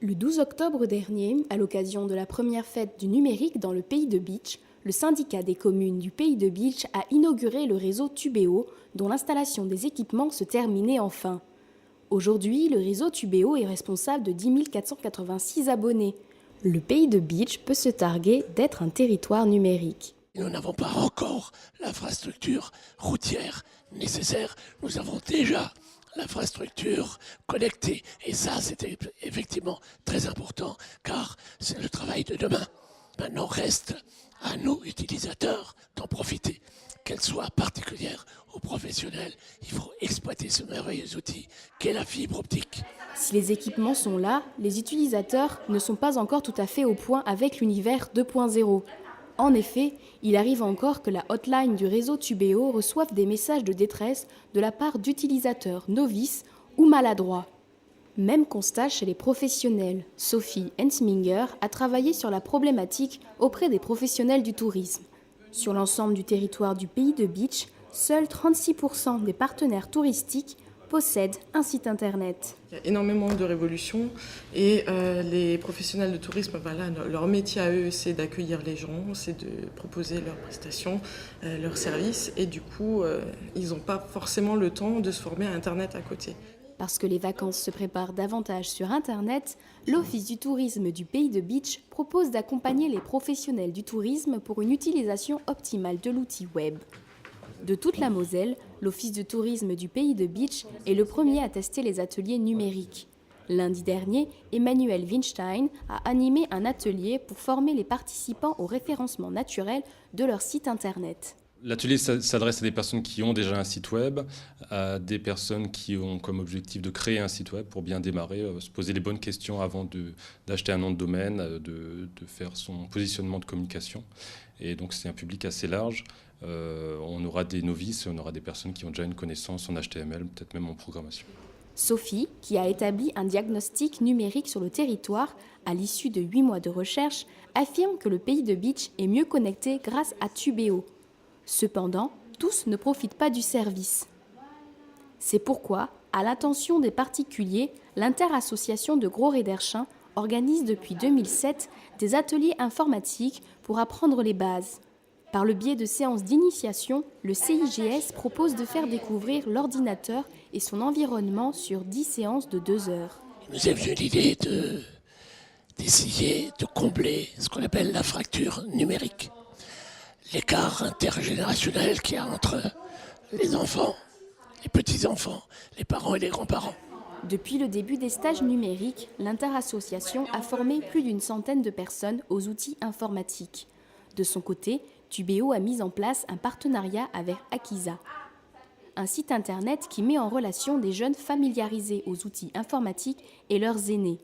Le 12 octobre dernier, à l'occasion de la première fête du numérique dans le Pays de Bitche, le syndicat des communes du Pays de Bitche a inauguré le réseau Tubéo, dont l'installation des équipements se terminait enfin. Aujourd'hui, le réseau Tubéo est responsable de 10 486 abonnés. Le Pays de Bitche peut se targuer d'être un territoire numérique. Nous n'avons pas encore l'infrastructure routière nécessaire. Nous avons déjà l'infrastructure connectée. Et ça, c'était effectivement très important, car c'est le travail de demain. Maintenant, reste à nous, utilisateurs, d'en profiter. Qu'elle soit particulière ou professionnelle, il faut exploiter ce merveilleux outil qu'est la fibre optique. Si les équipements sont là, les utilisateurs ne sont pas encore tout à fait au point avec l'univers 2.0. En effet, il arrive encore que la hotline du réseau Tubéo reçoive des messages de détresse de la part d'utilisateurs novices ou maladroits. Même constat chez les professionnels. Sophie Hensminger a travaillé sur la problématique auprès des professionnels du tourisme. Sur l'ensemble du territoire du Pays de Bitche, seuls 36% des partenaires touristiques possèdent un site internet. Il y a énormément de révolutions et les professionnels de tourisme, leur métier à eux, c'est d'accueillir les gens, c'est de proposer leurs prestations, leurs services et du coup, ils n'ont pas forcément le temps de se former à Internet à côté. Parce que les vacances se préparent davantage sur Internet, l'Office du tourisme du Pays de Bitche propose d'accompagner les professionnels du tourisme pour une utilisation optimale de l'outil web. De toute la Moselle, l'Office du tourisme du Pays de Bitche est le premier à tester les ateliers numériques. Lundi dernier, Emmanuel Winstein a animé un atelier pour former les participants au référencement naturel de leur site Internet. L'atelier s'adresse à des personnes qui ont déjà un site web, à des personnes qui ont comme objectif de créer un site web pour bien démarrer, se poser les bonnes questions avant d'acheter un nom de domaine, de faire son positionnement de communication. Et donc c'est un public assez large. On aura des novices et on aura des personnes qui ont déjà une connaissance en HTML, peut-être même en programmation. Sophie, qui a établi un diagnostic numérique sur le territoire à l'issue de 8 mois de recherche, affirme que le Pays de Bitche est mieux connecté grâce à Tubéo. Cependant, tous ne profitent pas du service. C'est pourquoi, à l'attention des particuliers, l'Interassociation de Gros-Réderchin organise depuis 2007 des ateliers informatiques pour apprendre les bases. Par le biais de séances d'initiation, le CIGS propose de faire découvrir l'ordinateur et son environnement sur 10 séances de 2 heures. Il nous est venu l'idée d'essayer de combler ce qu'on appelle la fracture numérique. L'écart intergénérationnel qu'il y a entre les enfants, les petits-enfants, les parents et les grands-parents. Depuis le début des stages numériques, l'Interassociation a formé plus d'une centaine de personnes aux outils informatiques. De son côté, Tubéo a mis en place un partenariat avec Akiza, un site internet qui met en relation des jeunes familiarisés aux outils informatiques et leurs aînés,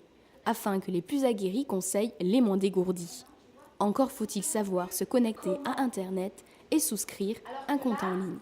afin que les plus aguerris conseillent les moins dégourdis. Encore faut-il savoir se connecter à Internet et souscrire un compte en ligne.